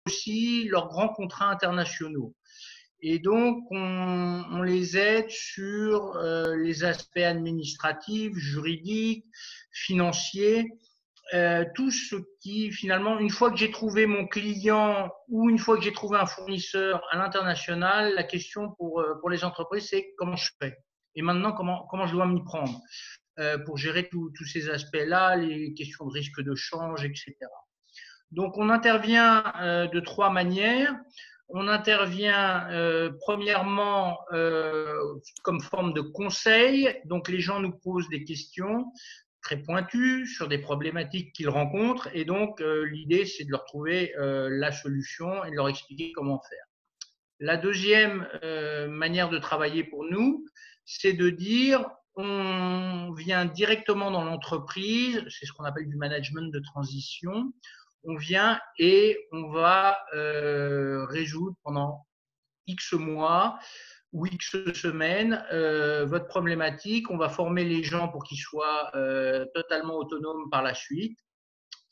aussi leurs grands contrats internationaux. Et donc, on les aide sur les aspects administratifs, juridiques, financiers, tout ce qui, finalement, une fois que j'ai trouvé mon client ou une fois que j'ai trouvé un fournisseur à l'international, la question pour les entreprises, c'est comment je fais. Et maintenant, comment je dois m'y prendre pour gérer tous ces aspects-là, les questions de risque de change, etc. Donc, on intervient de 3 manières. On intervient premièrement comme forme de conseil. Donc, les gens nous posent des questions très pointues sur des problématiques qu'ils rencontrent. Et donc, l'idée, c'est de leur trouver la solution et de leur expliquer comment faire. La deuxième manière de travailler pour nous, c'est de dire on vient directement dans l'entreprise, c'est ce qu'on appelle du management de transition. On vient et on va résoudre pendant X mois ou X semaines votre problématique. On va former les gens pour qu'ils soient totalement autonomes par la suite.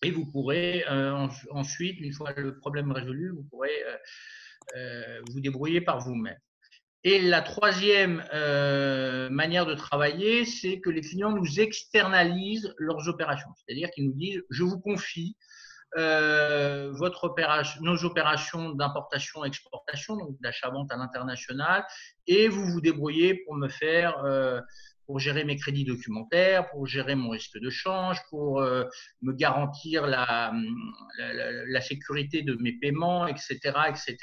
Et vous pourrez ensuite, une fois le problème résolu, vous pourrez vous débrouiller par vous-même. Et la troisième manière de travailler, c'est que les clients nous externalisent leurs opérations. C'est-à-dire qu'ils nous disent, je vous confie nos opérations d'importation-exportation, donc d'achat-vente à l'international, et vous vous débrouillez pour me faire, pour gérer mes crédits documentaires, pour gérer mon risque de change, pour me garantir la sécurité de mes paiements, etc., etc.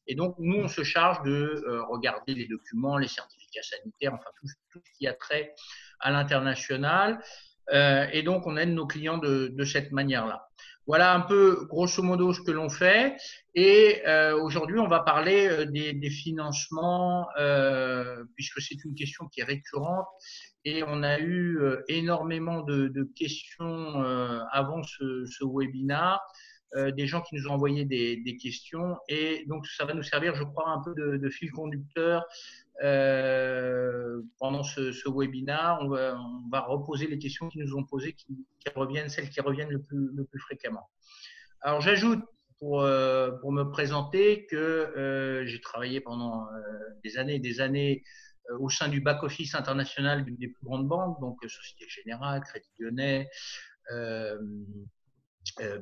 Et donc, nous, on se charge de regarder les documents, les certificats sanitaires, enfin tout ce qui a trait à l'international. Et donc, on aide nos clients de cette manière-là. Voilà un peu grosso modo ce que l'on fait. Et aujourd'hui, on va parler des financements, puisque c'est une question qui est récurrente. Et on a eu énormément de questions avant ce webinaire, des gens qui nous ont envoyé des questions. Et donc, ça va nous servir, je crois, un peu de fil conducteur pendant ce webinaire. On va reposer les questions qui nous ont posées, qui reviennent, celles qui reviennent le plus fréquemment. Alors, j'ajoute pour me présenter que j'ai travaillé pendant des années et des années au sein du back-office international d'une des plus grandes banques, donc Société Générale, Crédit Lyonnais,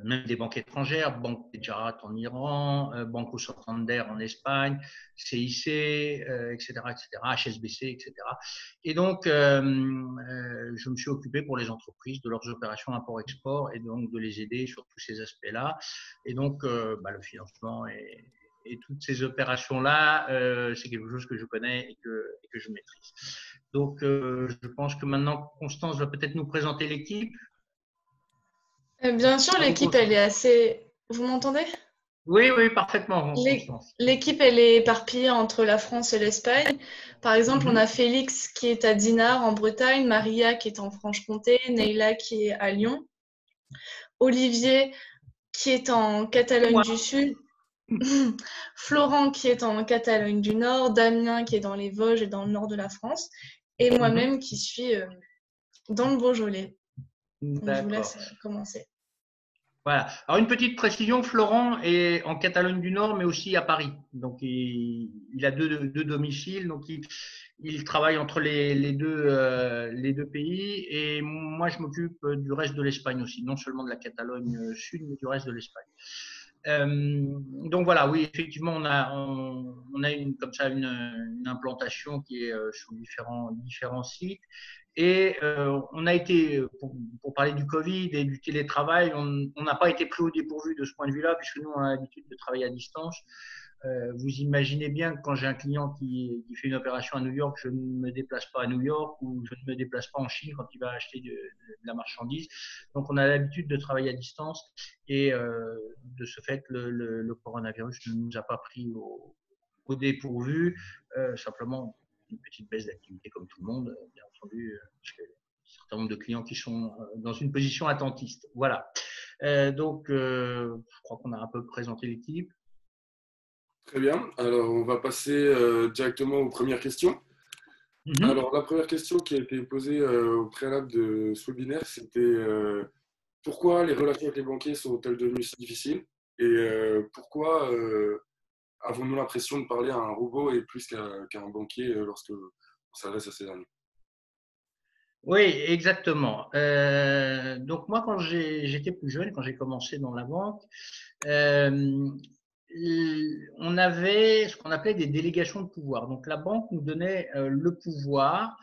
même des banques étrangères, Banque Tejarat en Iran, Banco Santander en Espagne, CIC, etc., HSBC, etc. Et donc, je me suis occupé pour les entreprises de leurs opérations import-export et donc de les aider sur tous ces aspects-là. Et donc, le financement et toutes ces opérations-là, c'est quelque chose que je connais et que je maîtrise. Donc, je pense que maintenant, Constance va peut-être nous présenter l'équipe. Bien sûr, l'équipe, elle est assez… Vous m'entendez? Oui, oui, parfaitement, Constance. L'équipe, elle est éparpillée entre la France et l'Espagne. Par exemple, on a Félix qui est à Dinard, en Bretagne, Maria qui est en Franche-Comté, Neila qui est à Lyon, Olivier qui est en Catalogne du Sud, Florent qui est en Catalogne du Nord, Damien qui est dans les Vosges et dans le nord de la France, et moi-même qui suis dans le Beaujolais. Donc, je vous laisse commencer. Voilà. Alors, une petite précision, Florent est en Catalogne du Nord, mais aussi à Paris. Donc, il a deux domiciles. Donc, il travaille entre les deux pays. Et moi, je m'occupe du reste de l'Espagne aussi, non seulement de la Catalogne Sud, mais du reste de l'Espagne. Donc voilà, oui, effectivement, on a comme ça une implantation qui est sur différents sites. Et on a été, pour parler du Covid et du télétravail, on n'a pas été pris au dépourvu de ce point de vue-là, puisque nous, on a l'habitude de travailler à distance. Vous imaginez bien que quand j'ai un client qui fait une opération à New York, je ne me déplace pas à New York ou je ne me déplace pas en Chine quand il va acheter de la marchandise. Donc, on a l'habitude de travailler à distance et de ce fait, le coronavirus ne nous a pas pris au dépourvu. Simplement, une petite baisse d'activité comme tout le monde, bien entendu, parce que un certain nombre de clients qui sont dans une position attentiste. Voilà. Donc, je crois qu'on a un peu présenté l'équipe. Très bien. Alors, on va passer directement aux premières questions. Alors, la première question qui a été posée au préalable de ce webinaire, c'était pourquoi les relations avec les banquiers sont-elles devenues si difficiles? Et pourquoi avons-nous l'impression de parler à un robot et plus qu'à un banquier lorsque on s'adresse à ces derniers? Oui, exactement. Donc moi, quand j'étais plus jeune, quand j'ai commencé dans la banque, euh, on avait ce qu'on appelait des délégations de pouvoir. Donc la banque nous donnait le pouvoir,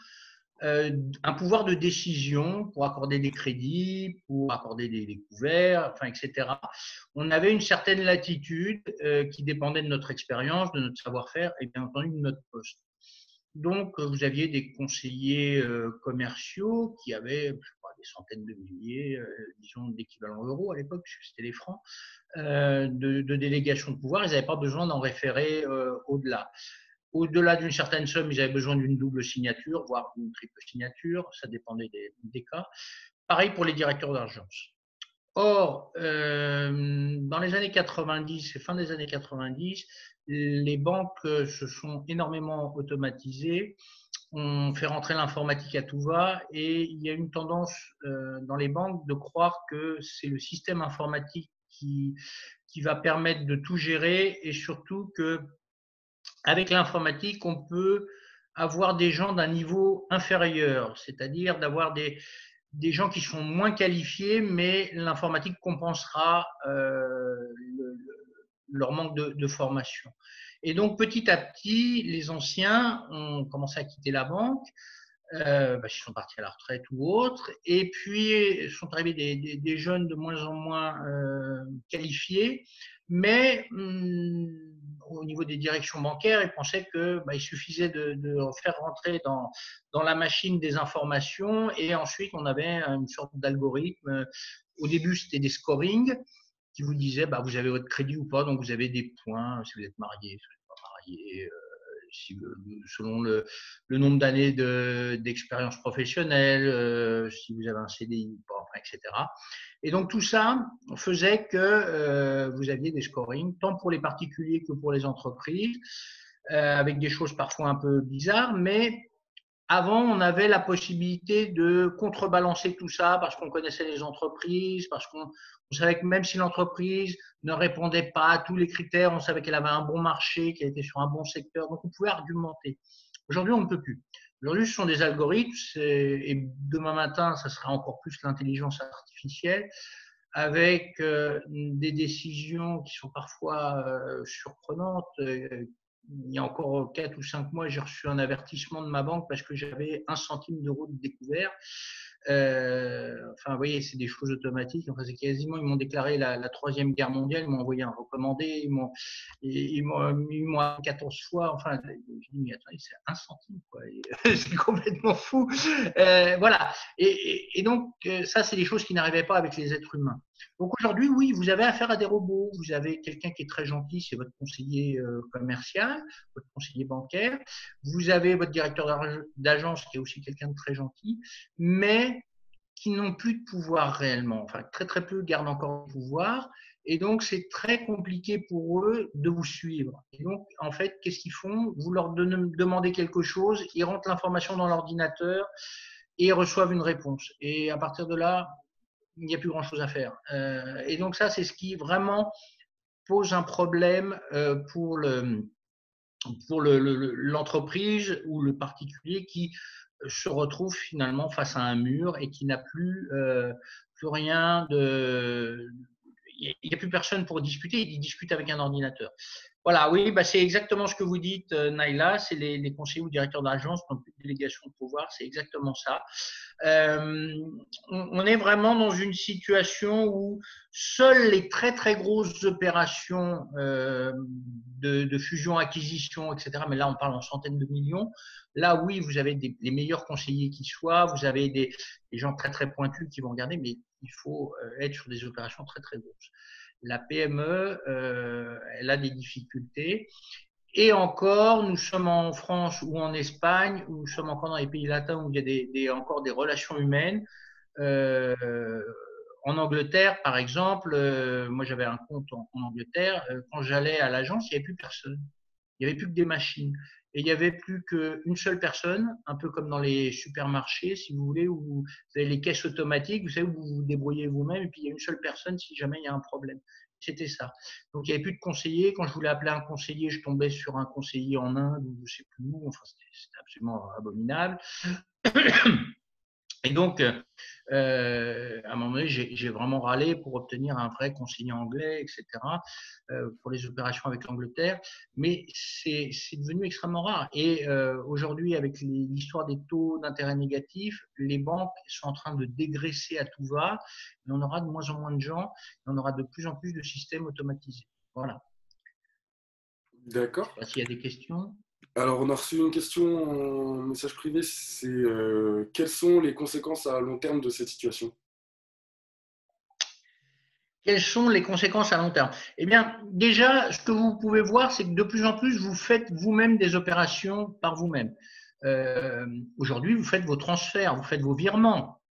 un pouvoir de décision pour accorder des crédits, pour accorder des couverts, enfin, etc. On avait une certaine latitude qui dépendait de notre expérience, de notre savoir-faire et bien entendu de notre poste. Donc, vous aviez des conseillers commerciaux qui avaient, je sais pas, des centaines de milliers, disons, d'équivalents euros à l'époque, puisque c'était les francs, de délégation de pouvoir. Ils n'avaient pas besoin d'en référer au-delà. Au-delà d'une certaine somme, ils avaient besoin d'une double signature, voire d'une triple signature. Ça dépendait des cas. Pareil pour les directeurs d'agence. Or, dans les années 90 et fin des années 90, les banques se sont énormément automatisées. On fait rentrer l'informatique à tout va et il y a une tendance dans les banques de croire que c'est le système informatique qui va permettre de tout gérer et surtout qu'avec l'informatique, on peut avoir des gens d'un niveau inférieur, c'est-à-dire d'avoir des gens qui sont moins qualifiés, mais l'informatique compensera leur manque de formation. Et donc, petit à petit, les anciens ont commencé à quitter la banque, ils sont partis à la retraite ou autre, et puis sont arrivés des jeunes de moins en moins qualifiés, mais au niveau des directions bancaires, ils pensaient qu'il suffisait de faire rentrer dans la machine des informations, et ensuite on avait une sorte d'algorithme. Au début, c'était des scorings qui vous disaient vous avez votre crédit ou pas, donc vous avez des points si vous êtes marié, si vous n'êtes pas marié, selon le nombre d'années d'expérience professionnelle, si vous avez un CDI ou pas, enfin, etc. Et donc tout ça faisait que vous aviez des scorings, tant pour les particuliers que pour les entreprises, avec des choses parfois un peu bizarres, mais avant, on avait la possibilité de contrebalancer tout ça parce qu'on connaissait les entreprises, parce qu'on savait que même si l'entreprise ne répondait pas à tous les critères, on savait qu'elle avait un bon marché, qu'elle était sur un bon secteur, donc on pouvait argumenter. Aujourd'hui, on ne peut plus. Aujourd'hui, ce sont des algorithmes et demain matin, ça sera encore plus l'intelligence artificielle avec des décisions qui sont parfois surprenantes. Il y a encore 4 ou 5 mois, j'ai reçu un avertissement de ma banque parce que j'avais 1 centime d'euro de découvert. Vous voyez, c'est des choses automatiques. Enfin, c'est quasiment, ils m'ont déclaré la Troisième Guerre mondiale, ils m'ont envoyé un recommandé, ils m'ont 14 fois. Enfin, je dis, mais attendez, c'est 1 centime, quoi. C'est complètement fou. Voilà. Et donc, ça, c'est des choses qui n'arrivaient pas avec les êtres humains. Donc aujourd'hui, oui, vous avez affaire à des robots. Vous avez quelqu'un qui est très gentil, c'est votre conseiller commercial, votre conseiller bancaire. Vous avez votre directeur d'agence qui est aussi quelqu'un de très gentil, mais qui n'ont plus de pouvoir réellement. Enfin, très très peu gardent encore le pouvoir. Et donc, c'est très compliqué pour eux de vous suivre. Et donc, en fait, qu'est-ce qu'ils font? Vous leur demandez quelque chose, ils rentrent l'information dans l'ordinateur et ils reçoivent une réponse. Et à partir de là, il n'y a plus grand-chose à faire. Et donc ça, c'est ce qui vraiment pose un problème pour l'entreprise ou le particulier qui se retrouve finalement face à un mur et qui n'a plus rien de… Il n'y a plus personne pour discuter, il discute avec un ordinateur. Voilà, oui, c'est exactement ce que vous dites, Naïla, c'est les conseillers ou directeurs d'agence qui n'ont plus de délégation de pouvoir, c'est exactement ça. On est vraiment dans une situation où seules les très très grosses opérations de fusion-acquisition, etc., mais là on parle en centaines de millions, là oui, vous avez les meilleurs conseillers qui soient, vous avez des gens très très pointus qui vont regarder, mais il faut être sur des opérations très très grosses. La PME, elle a des difficultés. Et encore, nous sommes en France ou en Espagne, ou nous sommes encore dans les pays latins où il y a encore des relations humaines. En Angleterre, par exemple, moi j'avais un compte en Angleterre, quand j'allais à l'agence, il n'y avait plus personne. Il n'y avait plus que des machines. Et il n'y avait plus qu'une seule personne, un peu comme dans les supermarchés, si vous voulez, où vous avez les caisses automatiques, vous savez, où vous vous débrouillez vous-même, et puis il y a une seule personne si jamais il y a un problème. C'était ça. Donc, il n'y avait plus de conseillers. Quand je voulais appeler un conseiller, je tombais sur un conseiller en Inde ou je ne sais plus où. Enfin, c'était absolument abominable. Et donc, à un moment donné, j'ai vraiment râlé pour obtenir un vrai conseiller anglais, etc., pour les opérations avec l'Angleterre. Mais c'est devenu extrêmement rare. Et aujourd'hui, avec l'histoire des taux d'intérêt négatifs, les banques sont en train de dégraisser à tout va. Et on aura de moins en moins de gens. Et on aura de plus en plus de systèmes automatisés. Voilà. D'accord. Je ne sais pas s'il y a des questions. Alors, on a reçu une question en message privé, c'est quelles sont les conséquences à long terme de cette situation? Quelles sont les conséquences à long terme? Eh bien, déjà, ce que vous pouvez voir, c'est que de plus en plus, vous faites vous-même des opérations par vous-même. Aujourd'hui, vous faites vos transferts, vous faites vos virements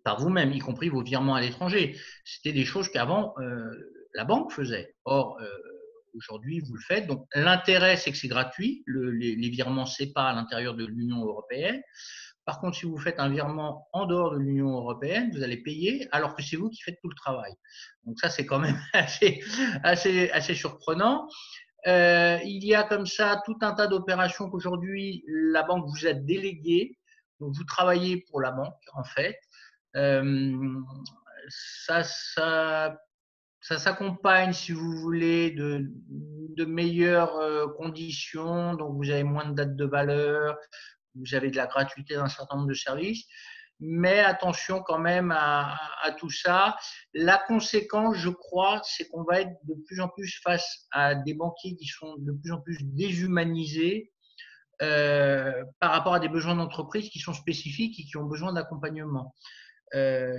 par vous-même, y compris vos virements à l'étranger. C'était des choses qu'avant, la banque faisait. Or, aujourd'hui, vous le faites. Donc, l'intérêt, c'est que c'est gratuit. Les virements SEPA à l'intérieur de l'Union européenne. Par contre, si vous faites un virement en dehors de l'Union européenne, vous allez payer alors que c'est vous qui faites tout le travail. Donc ça, c'est quand même assez surprenant. Il y a comme ça tout un tas d'opérations qu'aujourd'hui, la banque vous a déléguées. Donc, vous travaillez pour la banque, en fait. Ça s'accompagne, si vous voulez, de meilleures conditions. Donc, vous avez moins de dates de valeur, vous avez de la gratuité dans un certain nombre de services. Mais attention quand même à tout ça. La conséquence, je crois, c'est qu'on va être de plus en plus face à des banquiers qui sont de plus en plus déshumanisés par rapport à des besoins d'entreprise qui sont spécifiques et qui ont besoin d'accompagnement.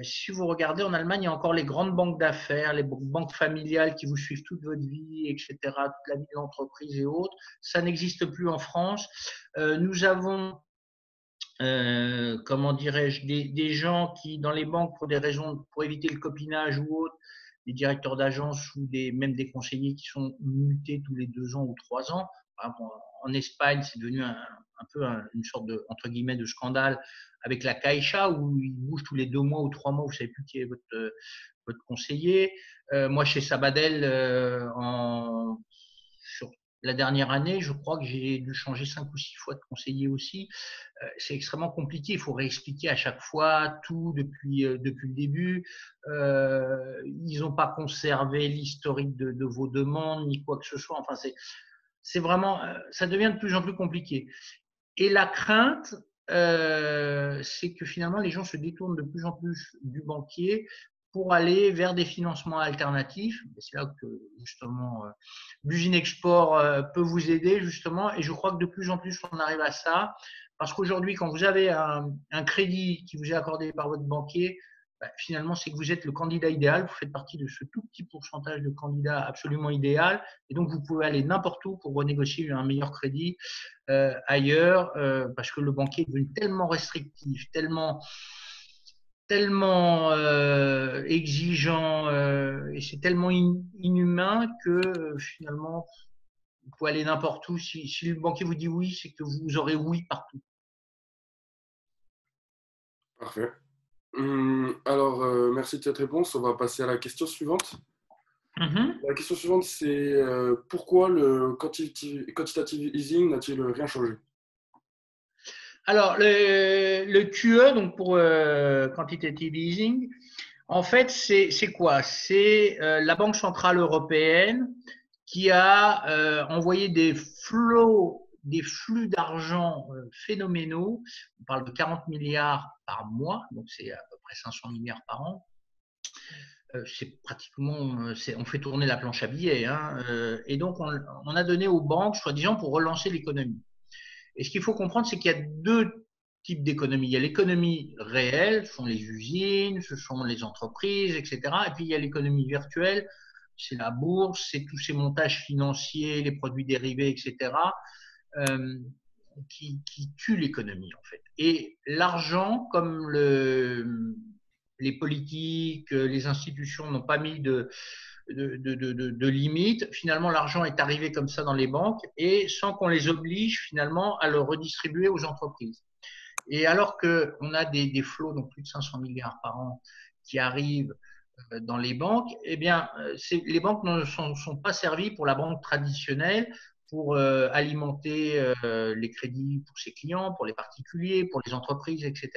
Si vous regardez en Allemagne, il y a encore les grandes banques d'affaires, les banques familiales qui vous suivent toute votre vie, etc., toute la vie de l'entreprise et autres. Ça n'existe plus en France. Nous avons comment dirais-je, des gens qui, dans les banques, pour des raisons, pour éviter le copinage ou autre, des directeurs d'agence ou même des conseillers qui sont mutés tous les 2 ans ou 3 ans. En Espagne, c'est devenu un peu une sorte de, entre guillemets, de scandale avec la Caixa où ils bougent tous les 2 mois ou 3 mois, vous ne savez plus qui est votre conseiller. Moi, chez Sabadell, sur la dernière année, je crois que j'ai dû changer 5 ou 6 fois de conseiller aussi. C'est extrêmement compliqué. Il faut réexpliquer à chaque fois tout depuis le début. Ils n'ont pas conservé l'historique de vos demandes ni quoi que ce soit. Enfin, c'est vraiment, ça devient de plus en plus compliqué. Et la crainte, c'est que finalement, les gens se détournent de plus en plus du banquier pour aller vers des financements alternatifs. C'est là que justement Businexport peut vous aider justement. Et je crois que de plus en plus on arrive à ça, parce qu'aujourd'hui, quand vous avez un crédit qui vous est accordé par votre banquier, finalement, c'est que vous êtes le candidat idéal. Vous faites partie de ce tout petit pourcentage de candidats absolument idéal. Et donc, vous pouvez aller n'importe où pour renégocier un meilleur crédit ailleurs, parce que le banquier est devenu tellement restrictif, tellement exigeant et c'est tellement inhumain que finalement, vous pouvez aller n'importe où. Si le banquier vous dit oui, c'est que vous aurez oui partout. Parfait. Alors, merci de cette réponse. On va passer à la question suivante. La question suivante, c'est pourquoi le quantitative easing n'a-t-il rien changé? Alors, le QE, donc pour Quantitative Easing, en fait, c'est quoi? C'est la Banque Centrale Européenne qui a envoyé des flux d'argent phénoménaux. On parle de 40 milliards par mois, donc c'est à peu près 500 milliards par an. C'est pratiquement, on fait tourner la planche à billets. Hein, et donc, on a donné aux banques, soi-disant, pour relancer l'économie. Et ce qu'il faut comprendre, c'est qu'il y a 2 types d'économies. Il y a l'économie réelle, ce sont les usines, ce sont les entreprises, etc. Et puis, il y a l'économie virtuelle, c'est la bourse, c'est tous ces montages financiers, les produits dérivés, etc., qui tuent l'économie, en fait. Et l'argent, comme les politiques, les institutions n'ont pas mis de limites. Finalement, l'argent est arrivé comme ça dans les banques et sans qu'on les oblige finalement à le redistribuer aux entreprises. Et alors qu'on a des flots, donc plus de 500 milliards par an, qui arrivent dans les banques, eh bien, les banques ne sont pas servies pour la banque traditionnelle, pour alimenter les crédits pour ses clients, pour les particuliers, pour les entreprises, etc.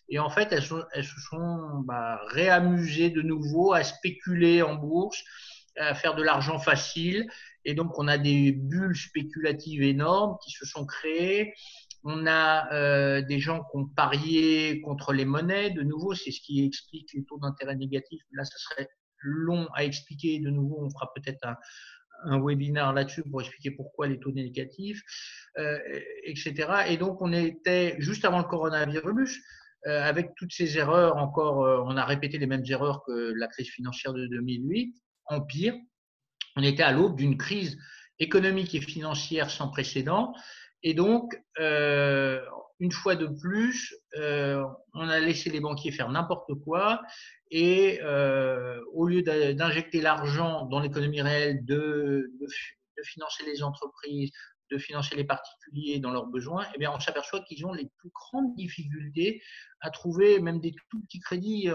Et en fait, elles se sont réamusées de nouveau à spéculer en bourse, à faire de l'argent facile. Et donc, on a des bulles spéculatives énormes qui se sont créées. On a des gens qui ont parié contre les monnaies. De nouveau, c'est ce qui explique les taux d'intérêt négatifs. Là, ça serait long à expliquer. De nouveau, on fera peut-être un webinaire là-dessus pour expliquer pourquoi les taux négatifs, etc. Et donc, on était juste avant le coronavirus, avec toutes ces erreurs encore, on a répété les mêmes erreurs que la crise financière de 2008, en pire. On était à l'aube d'une crise économique et financière sans précédent. Et donc, une fois de plus, on a laissé les banquiers faire n'importe quoi et au lieu d'injecter l'argent dans l'économie réelle, de financer les entreprises, de financer les particuliers dans leurs besoins, eh bien, on s'aperçoit qu'ils ont les plus grandes difficultés à trouver même des tout petits crédits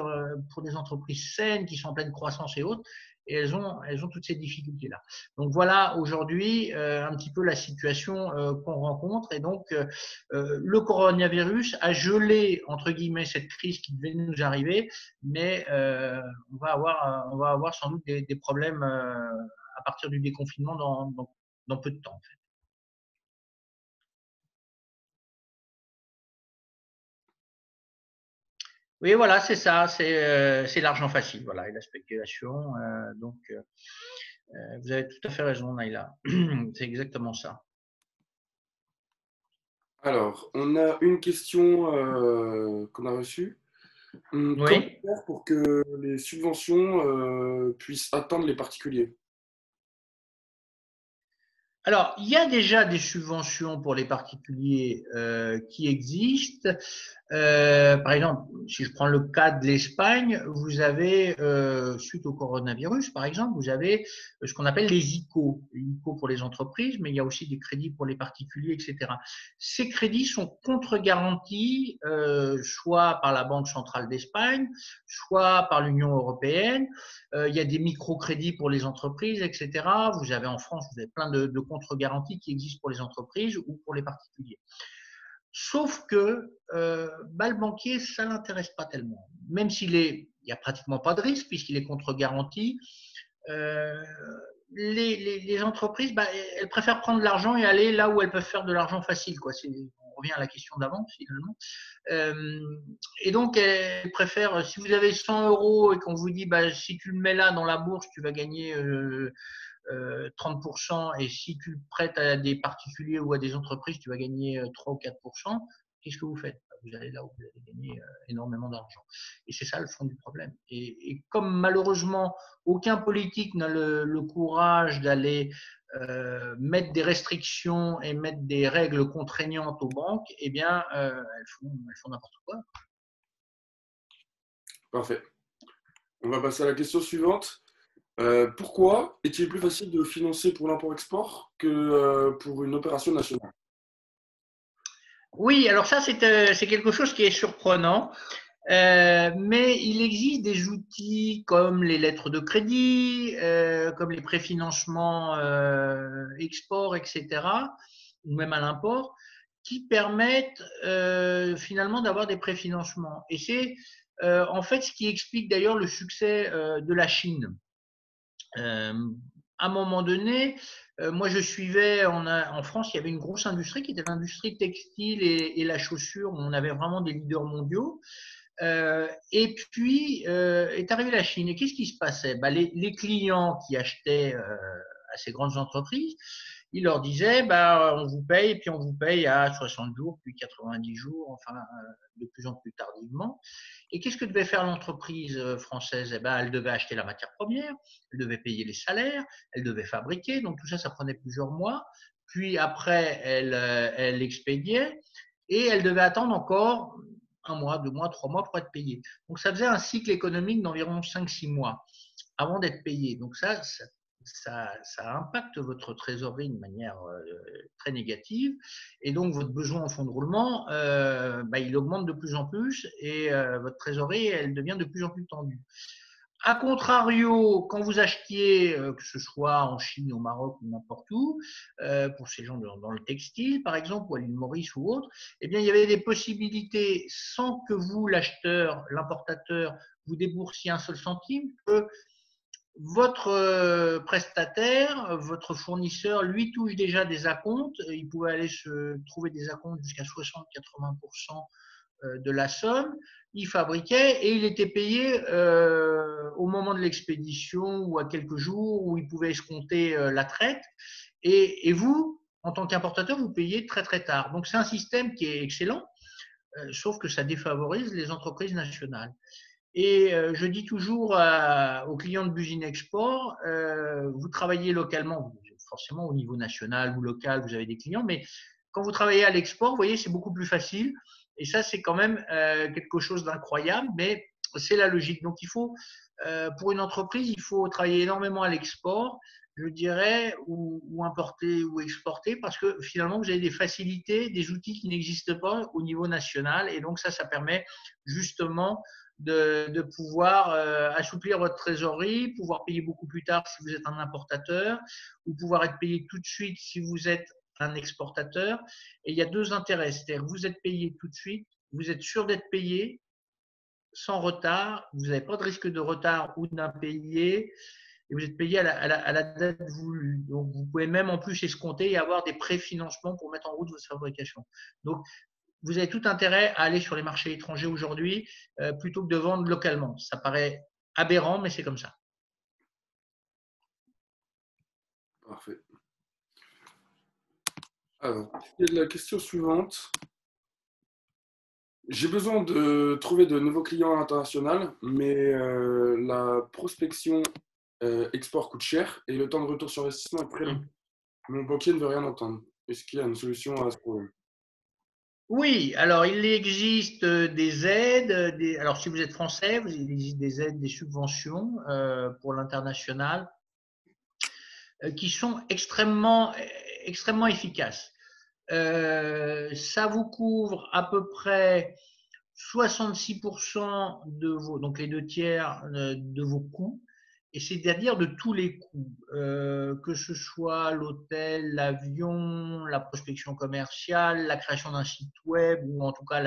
pour des entreprises saines qui sont en pleine croissance et autres. Et elles ont toutes ces difficultés-là. Donc voilà aujourd'hui un petit peu la situation qu'on rencontre. Et donc le coronavirus a gelé entre guillemets cette crise qui devait nous arriver, mais on va avoir sans doute des problèmes à partir du déconfinement dans peu de temps. En fait. Oui, voilà, c'est ça, c'est l'argent facile, voilà, et la spéculation. Donc, vous avez tout à fait raison, Naïla. C'est exactement ça. Alors, on a une question qu'on a reçue. Oui. Comment faire pour que les subventions puissent atteindre les particuliers? Alors, il y a déjà des subventions pour les particuliers qui existent. Par exemple, si je prends le cas de l'Espagne, vous avez, suite au coronavirus, par exemple, vous avez ce qu'on appelle les ICO. Les ICO pour les entreprises, mais il y a aussi des crédits pour les particuliers, etc. Ces crédits sont contre-garantis soit par la Banque centrale d'Espagne, soit par l'Union européenne. Il y a des microcrédits pour les entreprises, etc. Vous avez en France, vous avez plein de contre-garanties qui existent pour les entreprises ou pour les particuliers. Sauf que le banquier, ça ne l'intéresse pas tellement. Même il n'y a pratiquement pas de risque puisqu'il est contre-garanti, les entreprises, elles préfèrent prendre de l'argent et aller là où elles peuvent faire de l'argent facile. Quoi. On revient à la question d'avant, finalement. Et donc, elles préfèrent, si vous avez 100 € et qu'on vous dit, si tu le mets là dans la bourse, tu vas gagner 30%, et si tu le prêtes à des particuliers ou à des entreprises, tu vas gagner 3 ou 4%, qu'est-ce que vous faites? Vous allez là où vous allez gagner énormément d'argent. Et c'est ça le fond du problème. Et comme malheureusement, aucun politique n'a le courage d'aller mettre des restrictions et mettre des règles contraignantes aux banques, eh bien, elles font n'importe quoi. Parfait. On va passer à la question suivante. Pourquoi est-il plus facile de financer pour l'import-export que pour une opération nationale? Oui, alors ça, c'est quelque chose qui est surprenant. Mais il existe des outils comme les lettres de crédit, comme les préfinancements export, etc., ou même à l'import, qui permettent finalement d'avoir des préfinancements. Et c'est en fait ce qui explique d'ailleurs le succès de la Chine. À un moment donné, moi je suivais, en France, il y avait une grosse industrie qui était l'industrie textile et la chaussure, où on avait vraiment des leaders mondiaux. Et puis est arrivée la Chine. Et qu'est-ce qui se passait? Les clients qui achetaient à ces grandes entreprises, ils leur disaient on vous paye, et puis on vous paye à 60 jours, puis 90 jours, enfin de plus en plus tardivement. Et qu'est-ce que devait faire l'entreprise française? Elle devait acheter la matière première, elle devait payer les salaires, elle devait fabriquer, donc tout ça, ça prenait plusieurs mois. Puis après, elle expédiait et elle devait attendre encore 1 mois, 2 mois, 3 mois pour être payée. Donc ça faisait un cycle économique d'environ 5-6 mois avant d'être payé. Donc ça impacte votre trésorerie de manière très négative, et donc votre besoin en fonds de roulement, il augmente de plus en plus, et votre trésorerie, elle devient de plus en plus tendue. A contrario, quand vous achetiez, que ce soit en Chine, au Maroc ou n'importe où, pour ces gens dans le textile, par exemple, ou à l'île Maurice ou autre, eh bien, il y avait des possibilités sans que vous, l'acheteur, l'importateur, vous déboursiez un seul centime, que votre prestataire, votre fournisseur, lui touche déjà des acomptes. Il pouvait aller se trouver des acomptes jusqu'à 60-80% de la somme. Il fabriquait et il était payé au moment de l'expédition ou à quelques jours où il pouvait escompter la traite. Et vous, en tant qu'importateur, vous payez très très tard. Donc c'est un système qui est excellent, sauf que ça défavorise les entreprises nationales. Et je dis toujours aux clients de Buzine Export, vous travaillez localement, forcément au niveau national ou local, vous avez des clients, mais quand vous travaillez à l'export, vous voyez, c'est beaucoup plus facile. Et ça, c'est quand même quelque chose d'incroyable, mais c'est la logique. Donc, il faut, pour une entreprise, il faut travailler énormément à l'export, je dirais, ou importer ou exporter, parce que finalement, vous avez des facilités, des outils qui n'existent pas au niveau national. Et donc, ça permet justement de pouvoir assouplir votre trésorerie, pouvoir payer beaucoup plus tard si vous êtes un importateur, ou pouvoir être payé tout de suite si vous êtes un exportateur. Et il y a deux intérêts, c'est-à-dire que vous êtes payé tout de suite, vous êtes sûr d'être payé sans retard, vous n'avez pas de risque de retard ou d'impayé, et vous êtes payé à la date voulue. Donc, vous pouvez même en plus escompter et avoir des préfinancements pour mettre en route votre fabrication. Donc, vous avez tout intérêt à aller sur les marchés étrangers aujourd'hui plutôt que de vendre localement. Ça paraît aberrant, mais c'est comme ça. Parfait. Alors, il y a la question suivante. J'ai besoin de trouver de nouveaux clients internationaux, mais la prospection export coûte cher et le temps de retour sur investissement est très long. Mon banquier ne veut rien entendre. Est-ce qu'il y a une solution à ce problème? Oui, alors il existe des aides. Alors si vous êtes français, il existe des aides, des subventions pour l'international qui sont extrêmement efficaces. Ça vous couvre à peu près 66% de vos, donc les 2 tiers de vos coûts, et c'est-à-dire de tous les coûts, que ce soit l'hôtel, l'avion, la prospection commerciale, la création d'un site web, ou en tout cas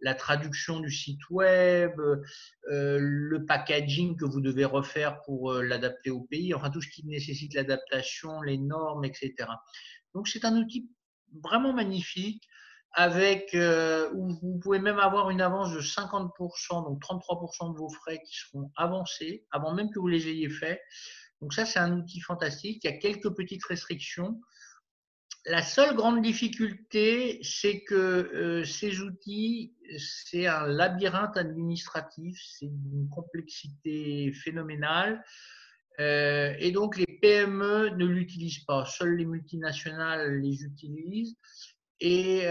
la traduction du site web, le packaging que vous devez refaire pour l'adapter au pays, enfin tout ce qui nécessite l'adaptation, les normes, etc. Donc c'est un outil vraiment magnifique avec où vous pouvez même avoir une avance de 50%, donc 33% de vos frais qui seront avancés avant même que vous les ayez faits. Donc ça, c'est un outil fantastique. Il y a quelques petites restrictions. La seule grande difficulté, c'est que ces outils, c'est un labyrinthe administratif, c'est une complexité phénoménale. Et donc, les PME ne l'utilisent pas. Seules les multinationales les utilisent. Et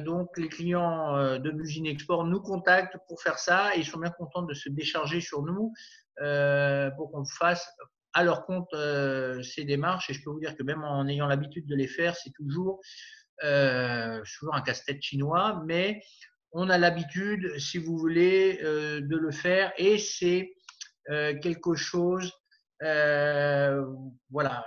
donc, les clients de Buzine Export nous contactent pour faire ça et ils sont bien contents de se décharger sur nous pour qu'on fasse à leur compte ces démarches. Et je peux vous dire que même en ayant l'habitude de les faire, c'est toujours un casse-tête chinois, mais on a l'habitude, si vous voulez, de le faire et c'est quelque chose voilà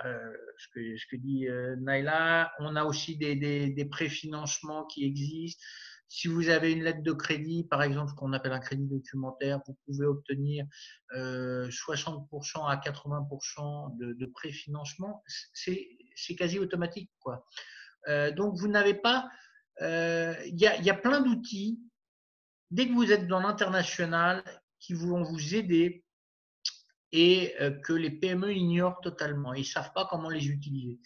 ce que dit Naila. On a aussi des préfinancements qui existent. Si vous avez une lettre de crédit, par exemple, ce qu'on appelle un crédit documentaire, vous pouvez obtenir 60% à 80% de préfinancement. C'est quasi automatique, quoi. Donc, vous n'avez pas… Il y a plein d'outils, dès que vous êtes dans l'international, qui vont vous aider et que les PME ignorent totalement. Ils ne savent pas comment les utiliser.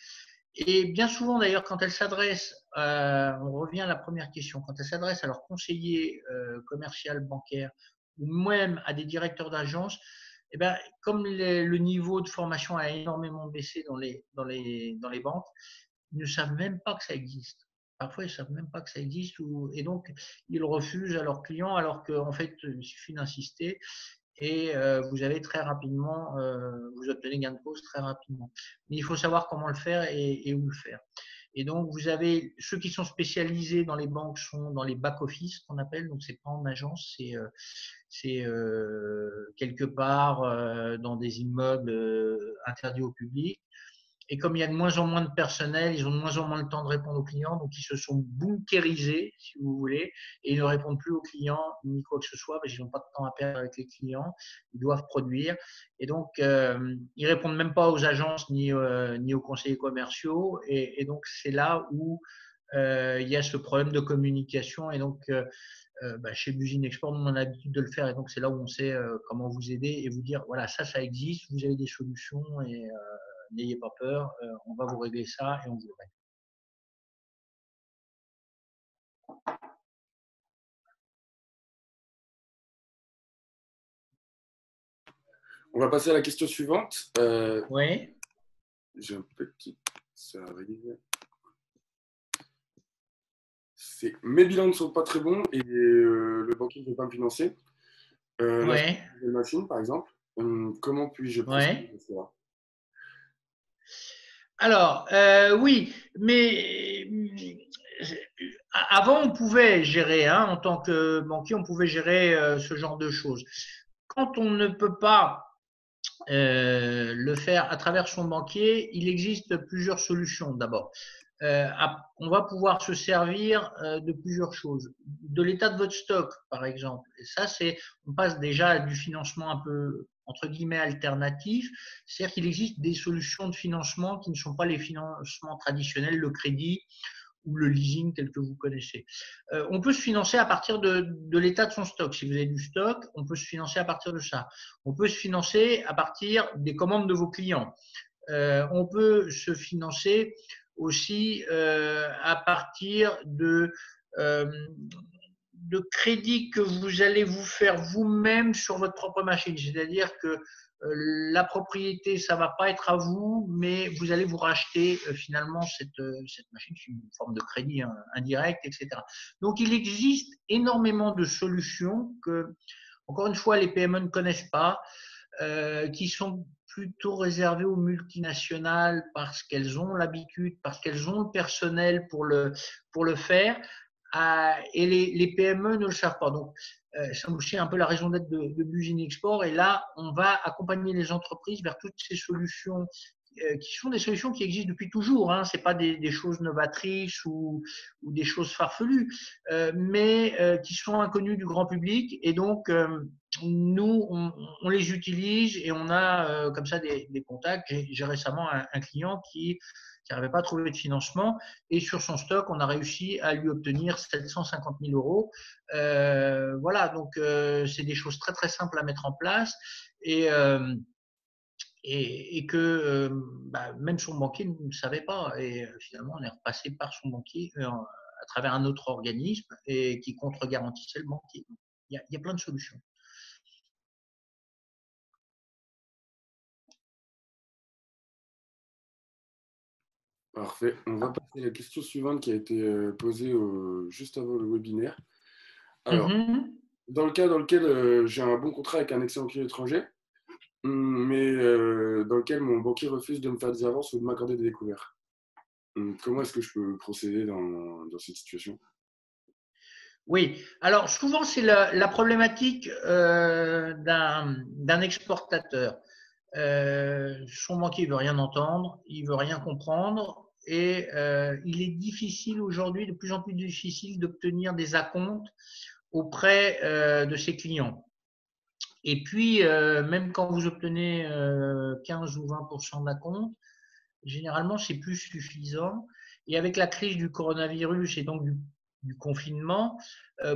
Et bien souvent, d'ailleurs, quand elles s'adressent, on revient à la première question, quand elles s'adressent à leur conseiller commercial bancaire ou même à des directeurs d'agence, eh ben, comme le niveau de formation a énormément baissé dans les banques, ils ne savent même pas que ça existe. Parfois, ils ne savent même pas que ça existe et donc ils refusent à leurs clients alors qu'en fait, il suffit d'insister et vous avez très rapidement, vous obtenez gain de cause très rapidement. Mais il faut savoir comment le faire et où le faire. Et donc, vous avez ceux qui sont spécialisés dans les banques sont dans les back-office qu'on appelle, donc c'est pas en agence, c'est quelque part dans des immeubles interdits au public. Et comme il y a de moins en moins de personnel, ils ont de moins en moins le temps de répondre aux clients, donc ils se sont bunkérisés, si vous voulez, et ils ne répondent plus aux clients ni quoi que ce soit, parce qu'ils n'ont pas de temps à perdre avec les clients, ils doivent produire. Et donc, ils répondent même pas aux agences ni aux conseillers commerciaux. Et donc, c'est là où il y a ce problème de communication. Et donc, chez Buzine Export, on a l'habitude de le faire. Et donc, c'est là où on sait comment vous aider et vous dire, voilà, ça existe, vous avez des solutions et n'ayez pas peur, on va vous régler ça et on vous le règle. On va passer à la question suivante. Oui. J'ai un petit... Ça arrive. Mes bilans ne sont pas très bons et le banquier ne veut pas me financer. Oui. La machine, par exemple. Comment puis-je procéder à cela? Alors, oui, mais avant, on pouvait gérer, hein, en tant que banquier, on pouvait gérer ce genre de choses. Quand on ne peut pas le faire à travers son banquier, il existe plusieurs solutions d'abord. On va pouvoir se servir de plusieurs choses. De l'état de votre stock, par exemple. Et ça, on passe déjà à du financement un peu, entre guillemets, alternatif. C'est-à-dire qu'il existe des solutions de financement qui ne sont pas les financements traditionnels, le crédit ou le leasing tel que vous connaissez. On peut se financer à partir de l'état de son stock. Si vous avez du stock, on peut se financer à partir de ça. On peut se financer à partir des commandes de vos clients. On peut se financer aussi à partir de crédits que vous allez vous faire vous-même sur votre propre machine. C'est-à-dire que la propriété, ça ne va pas être à vous, mais vous allez vous racheter finalement cette machine sous une forme de crédit indirect, etc. Donc, il existe énormément de solutions que, encore une fois, les PME ne connaissent pas, qui sont plutôt réservées aux multinationales parce qu'elles ont l'habitude, parce qu'elles ont le personnel pour le faire. Et les PME ne le savent pas. Donc, c'est aussi un peu la raison d'être de Buzine Export. Et là, on va accompagner les entreprises vers toutes ces solutions qui sont des solutions qui existent depuis toujours. Hein. Ce n'est pas des choses novatrices ou des choses farfelues, mais qui sont inconnues du grand public. Et donc, nous, on les utilise et on a comme ça des contacts. J'ai récemment un client qui n'arrivait pas à trouver de financement et sur son stock, on a réussi à lui obtenir 750 000 euros. Voilà, donc c'est des choses très très simples à mettre en place et que même son banquier ne savait pas. Et finalement, on est repassé par son banquier à travers un autre organisme et qui contre-garantissait le banquier. Il y a plein de solutions. Parfait. On va passer à la question suivante qui a été posée juste avant le webinaire. Alors, dans le cas dans lequel j'ai un bon contrat avec un excellent client étranger, mais dans lequel mon banquier refuse de me faire des avances ou de m'accorder des découvertes. Comment est-ce que je peux procéder dans cette situation? Oui, alors souvent c'est la problématique d'un exportateur. Son banquier ne veut rien entendre, il ne veut rien comprendre et il est difficile aujourd'hui, de plus en plus difficile d'obtenir des acomptes auprès de ses clients. Et puis, même quand vous obtenez 15 ou 20% d'acompte, généralement, c'est plus suffisant. Et avec la crise du coronavirus et donc du confinement,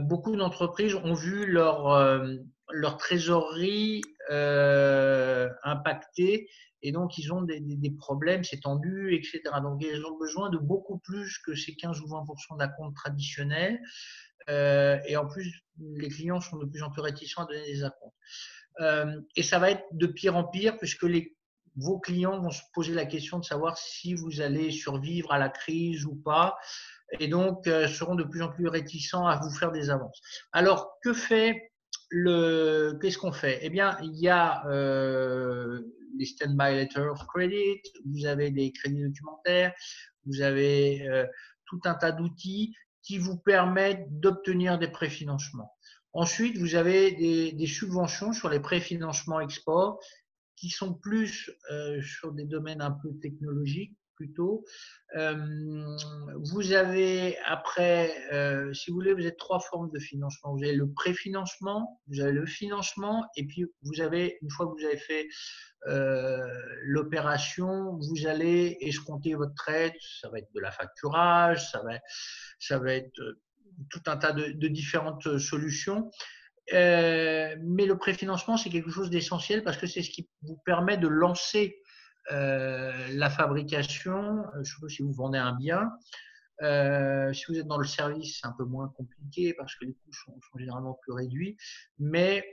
beaucoup d'entreprises ont vu leur trésorerie impactée et donc ils ont des problèmes, c'est tendu, etc. Donc, ils ont besoin de beaucoup plus que ces 15 ou 20% d'acompte traditionnels. Et en plus, les clients sont de plus en plus réticents à donner des acomptes. Et ça va être de pire en pire puisque vos clients vont se poser la question de savoir si vous allez survivre à la crise ou pas et donc seront de plus en plus réticents à vous faire des avances. Alors, qu'est-ce qu'on fait? Eh bien, il y a les stand-by letters of credit, vous avez des crédits documentaires, vous avez tout un tas d'outils qui vous permettent d'obtenir des préfinancements. Ensuite, vous avez des subventions sur les préfinancements export qui sont plus sur des domaines un peu technologiques plutôt. Vous avez après, si vous voulez, vous avez 3 formes de financement. Vous avez le préfinancement, vous avez le financement, et puis vous avez, une fois que vous avez fait l'opération, vous allez escompter votre traite. Ça va être de la facturage, ça va être tout un tas de différentes solutions. Mais le préfinancement, c'est quelque chose d'essentiel parce que c'est ce qui vous permet de lancer la fabrication, surtout si vous vendez un bien. Si vous êtes dans le service, c'est un peu moins compliqué parce que les coûts sont généralement plus réduits. Mais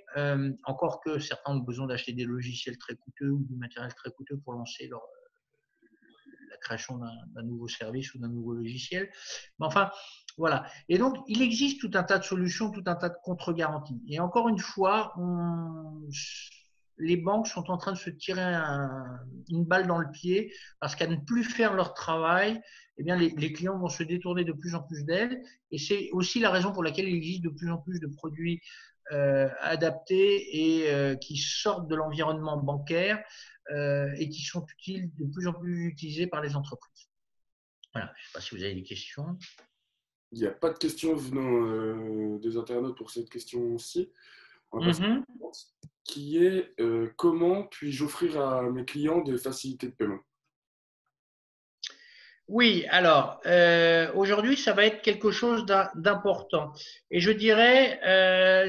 encore que certains ont besoin d'acheter des logiciels très coûteux ou du matériel très coûteux pour lancer la création d'un nouveau service ou d'un nouveau logiciel. Mais enfin, voilà. Et donc, il existe tout un tas de solutions, tout un tas de contre-garanties. Et encore une fois, les banques sont en train de se tirer une balle dans le pied parce qu'à ne plus faire leur travail, eh bien, les clients vont se détourner de plus en plus d'elles. Et c'est aussi la raison pour laquelle il existe de plus en plus de produits adaptés et qui sortent de l'environnement bancaire et qui sont de plus en plus utilisés par les entreprises. Voilà. Je ne sais pas si vous avez des questions. Il n'y a pas de questions venant des internautes pour cette question-ci. On va passer à la suivante, qui est comment puis-je offrir à mes clients des facilités de paiement? Oui, alors aujourd'hui, ça va être quelque chose d'important. Et je dirais,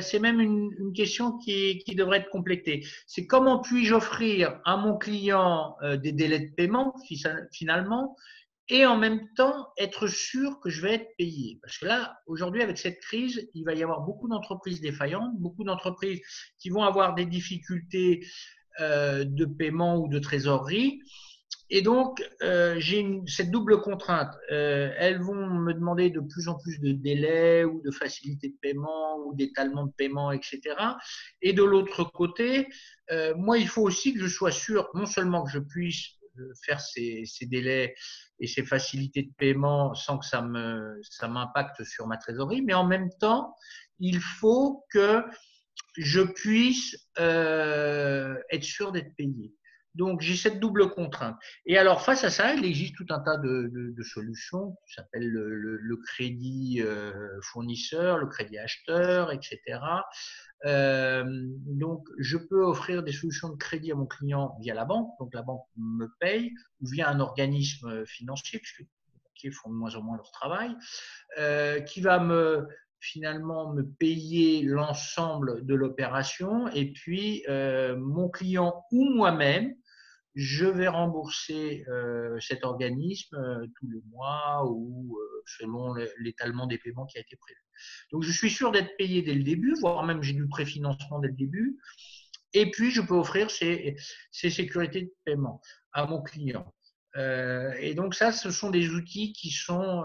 c'est même une question qui devrait être complétée. C'est comment puis-je offrir à mon client des délais de paiement finalement et en même temps être sûr que je vais être payé. Parce que là, aujourd'hui, avec cette crise, il va y avoir beaucoup d'entreprises défaillantes, beaucoup d'entreprises qui vont avoir des difficultés de paiement ou de trésorerie. Et donc, j'ai cette double contrainte. Elles vont me demander de plus en plus de délais ou de facilité de paiement ou d'étalement de paiement, etc. Et de l'autre côté, moi, il faut aussi que je sois sûr, non seulement que je puisse faire ces délais et ces facilités de paiement sans que ça m'impacte sur ma trésorerie, mais en même temps, il faut que je puisse être sûr d'être payé. Donc, j'ai cette double contrainte. Et alors, face à ça, il existe tout un tas de solutions qui s'appellent le crédit fournisseur, le crédit acheteur, etc. Donc, je peux offrir des solutions de crédit à mon client via la banque. Donc, la banque me paye ou via un organisme financier, puisque les banquiers font de moins en moins leur travail, qui va finalement me payer l'ensemble de l'opération. Et puis, mon client ou moi-même, je vais rembourser cet organisme tous les mois ou selon l'étalement des paiements qui a été prévu. Donc, je suis sûr d'être payé dès le début, voire même j'ai du préfinancement dès le début. Et puis, je peux offrir ces sécurités de paiement à mon client. Et donc ça, ce sont des outils qui sont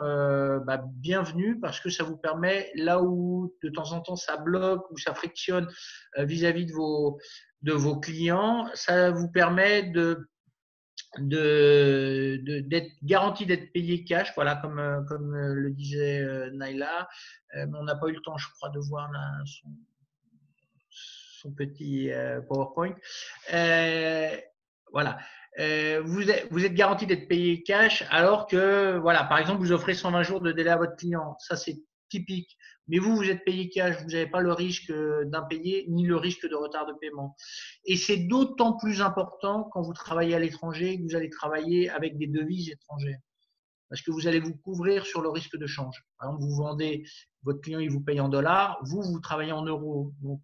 bienvenus parce que ça vous permet, là où de temps en temps ça bloque ou ça frictionne vis-à-vis de vos clients, ça vous permet d'être garanti d'être payé cash, voilà, comme le disait Naila. On n'a pas eu le temps, je crois, de voir son petit PowerPoint. Voilà. Vous êtes garanti d'être payé cash alors que, voilà, par exemple, vous offrez 120 jours de délai à votre client. Ça, c'est typique. Mais vous êtes payé cash, vous n'avez pas le risque d'impayé ni le risque de retard de paiement. Et c'est d'autant plus important quand vous travaillez à l'étranger, que vous allez travailler avec des devises étrangères. Parce que vous allez vous couvrir sur le risque de change. Par exemple, vous vendez, votre client il vous paye en dollars, vous travaillez en euros. Donc,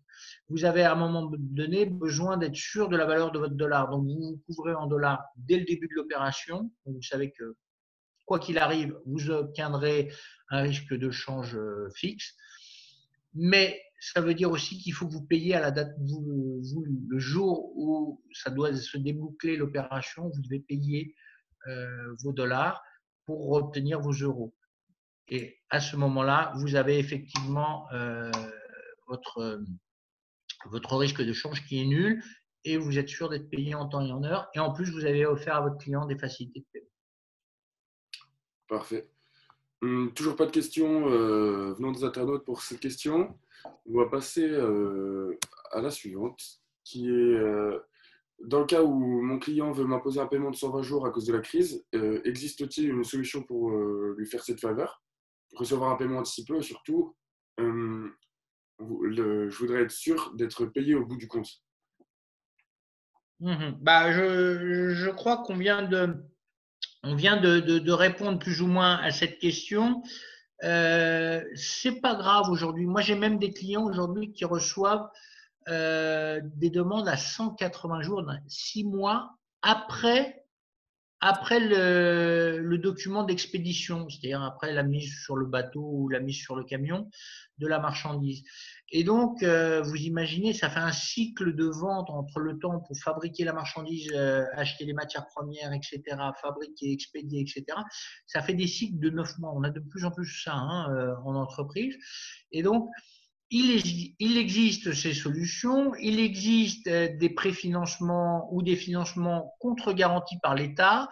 vous avez à un moment donné besoin d'être sûr de la valeur de votre dollar. Donc, vous vous couvrez en dollars dès le début de l'opération. Vous savez que quoi qu'il arrive, vous obtiendrez un risque de change fixe. Mais ça veut dire aussi qu'il faut que vous payiez à la date, le jour où ça doit se déboucler l'opération, vous devez payer vos dollars pour obtenir vos euros. Et à ce moment-là, vous avez effectivement votre risque de change qui est nul et vous êtes sûr d'être payé en temps et en heure. Et en plus, vous avez offert à votre client des facilités de paiement. Parfait. Toujours pas de questions venant des internautes pour cette question. On va passer à la suivante, qui est dans le cas où mon client veut m'imposer un paiement de 120 jours à cause de la crise, existe-t-il une solution pour lui faire cette faveur, recevoir un paiement anticipé et surtout, je voudrais être sûr d'être payé au bout du compte. Bah, je crois qu'on vient de répondre plus ou moins à cette question. C'est pas grave aujourd'hui. Moi, j'ai même des clients aujourd'hui qui reçoivent des demandes à 180 jours, 6 mois après le document d'expédition, c'est-à-dire après la mise sur le bateau ou la mise sur le camion de la marchandise. Et donc, vous imaginez, ça fait un cycle de vente entre le temps pour fabriquer la marchandise, acheter les matières premières, etc., fabriquer, expédier, etc. Ça fait des cycles de 9 mois. On a de plus en plus ça en entreprise. Et donc, il existe ces solutions, il existe des préfinancements ou des financements contre-garantis par l'État,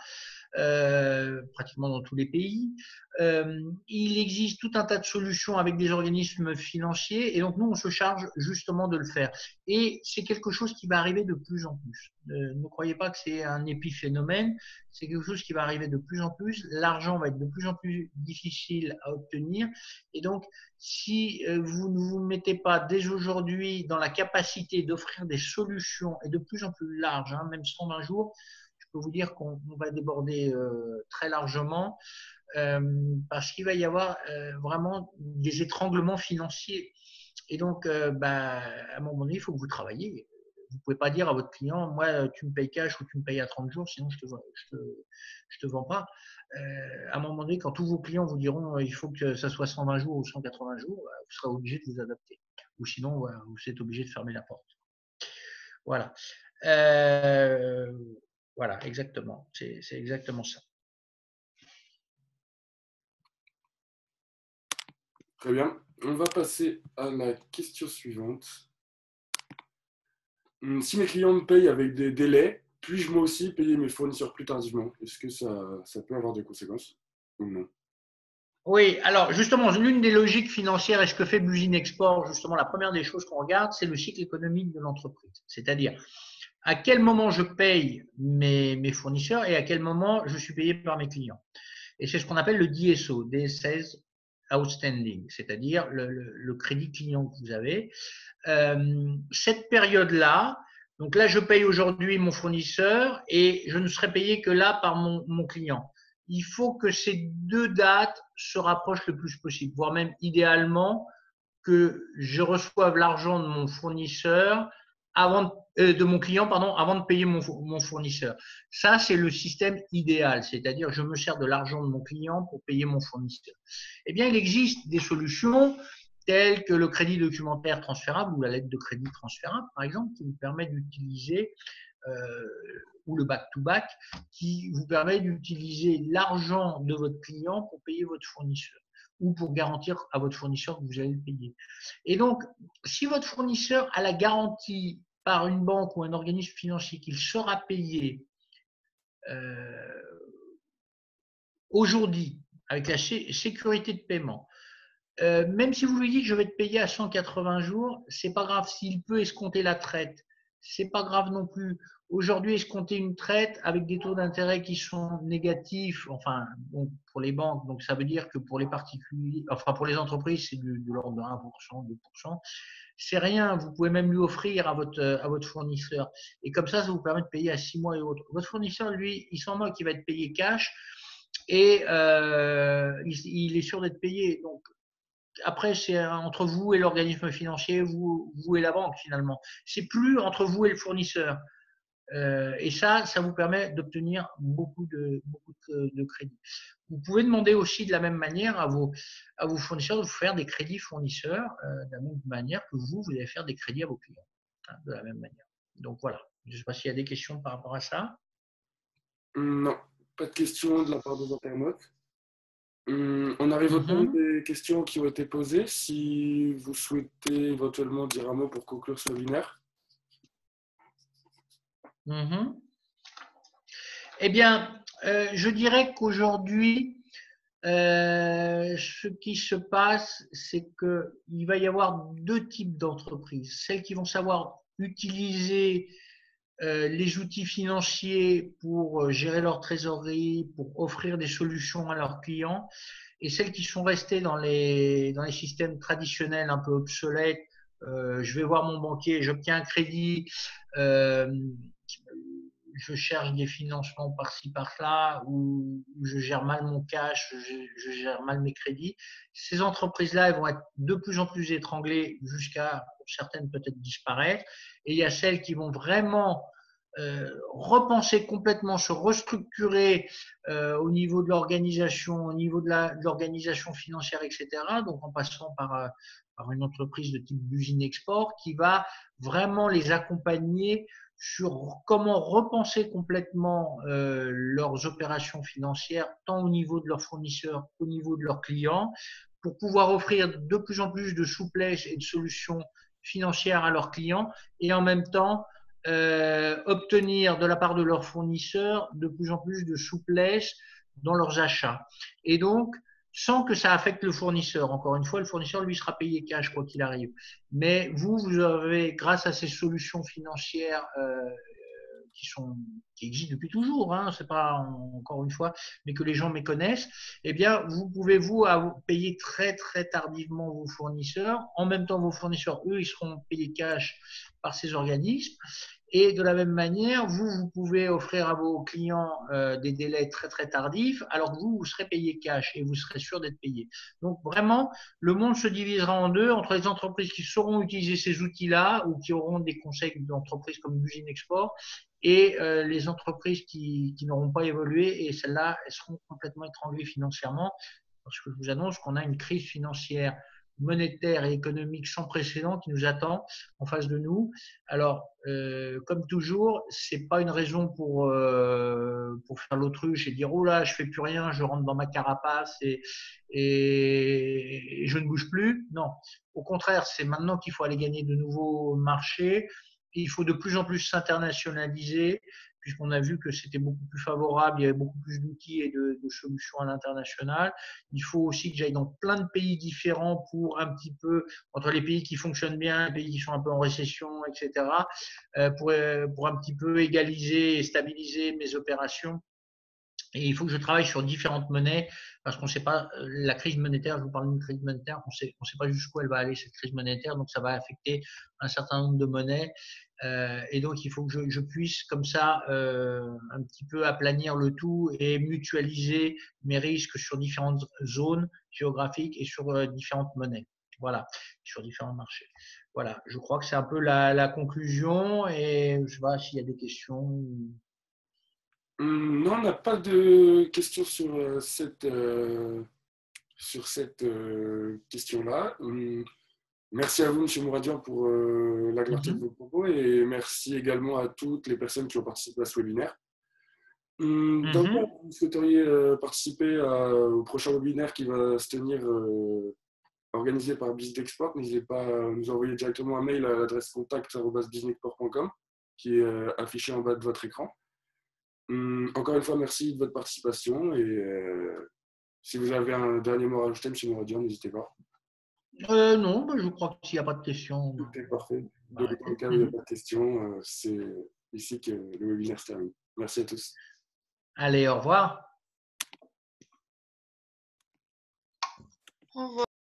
pratiquement dans tous les pays. Il existe tout un tas de solutions avec des organismes financiers et donc nous, on se charge justement de le faire. Et c'est quelque chose qui va arriver de plus en plus. Ne croyez pas que c'est un épiphénomène, c'est quelque chose qui va arriver de plus en plus. L'argent va être de plus en plus difficile à obtenir et donc si vous ne vous mettez pas dès aujourd'hui dans la capacité d'offrir des solutions et de plus en plus larges, même 120 jours, je peux vous dire qu'on va déborder très largement parce qu'il va y avoir vraiment des étranglements financiers. Et donc, à un moment donné, il faut que vous travailliez. Vous ne pouvez pas dire à votre client, moi, tu me payes cash ou tu me payes à 30 jours, sinon je ne te vends pas. À un moment donné, quand tous vos clients vous diront il faut que ça soit 120 jours ou 180 jours, vous serez obligé de vous adapter. Ou sinon, vous êtes obligé de fermer la porte. Voilà. Voilà, exactement. C'est exactement ça. Très bien. On va passer à la question suivante. Si mes clients me payent avec des délais, puis-je moi aussi payer mes fournisseurs plus tardivement? Est-ce que ça peut avoir des conséquences ou non? Oui, alors justement, l'une des logiques financières et ce que fait Blusine Export, justement, la première des choses qu'on regarde, c'est le cycle économique de l'entreprise. C'est-à-dire, à quel moment je paye mes fournisseurs et à quel moment je suis payé par mes clients. Et c'est ce qu'on appelle le DSO, Days Sales Outstanding, c'est-à-dire le crédit client que vous avez. Cette période-là, donc là, je paye aujourd'hui mon fournisseur et je ne serai payé que là par mon client. Il faut que ces deux dates se rapprochent le plus possible, voire même idéalement que je reçoive l'argent de mon fournisseur de mon client avant de payer mon fournisseur. Ça, c'est le système idéal, c'est-à-dire je me sers de l'argent de mon client pour payer mon fournisseur. Eh bien, il existe des solutions telles que le crédit documentaire transférable ou la lettre de crédit transférable, par exemple, qui vous permet d'utiliser ou le back-to-back, qui vous permet d'utiliser l'argent de votre client pour payer votre fournisseur ou pour garantir à votre fournisseur que vous allez le payer. Et donc, si votre fournisseur a la garantie par une banque ou un organisme financier qu'il sera payé aujourd'hui avec la sécurité de paiement, même si vous lui dites je vais te payer à 180 jours, c'est pas grave. S'il peut escompter la traite, c'est pas grave non plus. Aujourd'hui, escompter une traite avec des taux d'intérêt qui sont négatifs, enfin, bon, pour les banques, donc ça veut dire que pour les particuliers, enfin pour les entreprises, c'est de l'ordre de 1%, 2%. C'est rien, vous pouvez même lui offrir à votre fournisseur. Et comme ça vous permet de payer à 6 mois et autres. Votre fournisseur, lui, il s'en moque, il va être payé cash et il est sûr d'être payé. Donc, après, c'est entre vous et l'organisme financier, vous et la banque finalement. C'est plus entre vous et le fournisseur. Et ça vous permet d'obtenir beaucoup de crédits. Vous pouvez demander aussi de la même manière à vos fournisseurs de vous faire des crédits fournisseurs, de la même manière que vous allez faire des crédits à vos clients, de la même manière. Donc voilà, je ne sais pas s'il y a des questions par rapport à ça. Non, pas de questions de la part des internautes. On arrive au terme des questions qui ont été posées. Si vous souhaitez éventuellement dire un mot pour conclure ce webinaire. Eh bien, je dirais qu'aujourd'hui, ce qui se passe, c'est qu'il va y avoir deux types d'entreprises. Celles qui vont savoir utiliser les outils financiers pour gérer leur trésorerie, pour offrir des solutions à leurs clients, et celles qui sont restées dans les systèmes traditionnels un peu obsolètes. Je vais voir mon banquier, j'obtiens un crédit, je cherche des financements par-ci, par-là, ou je gère mal mon cash, je gère mal mes crédits. Ces entreprises-là, elles vont être de plus en plus étranglées jusqu'à, pour certaines, peut-être disparaître. Et il y a celles qui vont vraiment repenser complètement, se restructurer au niveau de l'organisation, au niveau de l'organisation financière, etc. Donc en passant par une entreprise de type d'usine export qui va vraiment les accompagner sur comment repenser complètement leurs opérations financières, tant au niveau de leurs fournisseurs qu'au niveau de leurs clients, pour pouvoir offrir de plus en plus de souplesse et de solutions financières à leurs clients, et en même temps obtenir de la part de leurs fournisseurs de plus en plus de souplesse dans leurs achats. Et donc, sans que ça affecte le fournisseur. Encore une fois, le fournisseur, lui, sera payé cash quoi qu'il arrive. Mais vous avez, grâce à ces solutions financières qui existent depuis toujours, hein, c'est pas encore une fois, mais que les gens méconnaissent, eh bien, vous pouvez payer très très tardivement vos fournisseurs. En même temps, vos fournisseurs, eux, ils seront payés cash par ces organismes. Et de la même manière, vous pouvez offrir à vos clients des délais très très tardifs, alors que vous serez payé cash et vous serez sûr d'être payé. Donc vraiment, le monde se divisera en deux, entre les entreprises qui sauront utiliser ces outils-là ou qui auront des conseils d'entreprises comme l'usine export, et les entreprises qui n'auront pas évolué, et celles-là, elles seront complètement étranglées financièrement, parce que je vous annonce qu'on a une crise financière, monétaire et économique sans précédent qui nous attend en face de nous. Alors, comme toujours, c'est pas une raison pour faire l'autruche et dire oh là, je fais plus rien, je rentre dans ma carapace et je ne bouge plus. Non, au contraire, c'est maintenant qu'il faut aller gagner de nouveaux marchés. Il faut de plus en plus s'internationaliser, puisqu'on a vu que c'était beaucoup plus favorable, il y avait beaucoup plus d'outils et de solutions à l'international. Il faut aussi que j'aille dans plein de pays différents pour un petit peu, entre les pays qui fonctionnent bien, les pays qui sont un peu en récession, etc., pour un petit peu égaliser et stabiliser mes opérations. Et il faut que je travaille sur différentes monnaies parce qu'on ne sait pas, la crise monétaire, je vous parle d'une crise monétaire, on sait pas jusqu'où elle va aller cette crise monétaire, donc ça va affecter un certain nombre de monnaies. Et donc il faut que je puisse comme ça un petit peu aplanir le tout et mutualiser mes risques sur différentes zones géographiques et sur différentes monnaies. Voilà, sur différents marchés. Voilà, je crois que c'est un peu la conclusion et je ne sais pas s'il y a des questions. Non, on n'a pas de questions sur cette question-là. Merci à vous, M. Mouradian, pour la clarté de vos propos et merci également à toutes les personnes qui ont participé à ce webinaire. Dans quoi vous souhaiteriez participer au prochain webinaire qui va se tenir organisé par BusinessExport, n'hésitez pas à nous envoyer directement un mail à l'adresse contact@businessexport.com qui est affichée en bas de votre écran. Encore une fois, merci de votre participation et si vous avez un dernier mot à rajouter, M. Mouradian, n'hésitez pas. Non, je crois qu'il n'y a pas de questions. Tout est parfait. Dans le cas où il n'y a pas de questions, c'est ici que le webinaire se termine. Merci à tous. Allez, au revoir. Au revoir.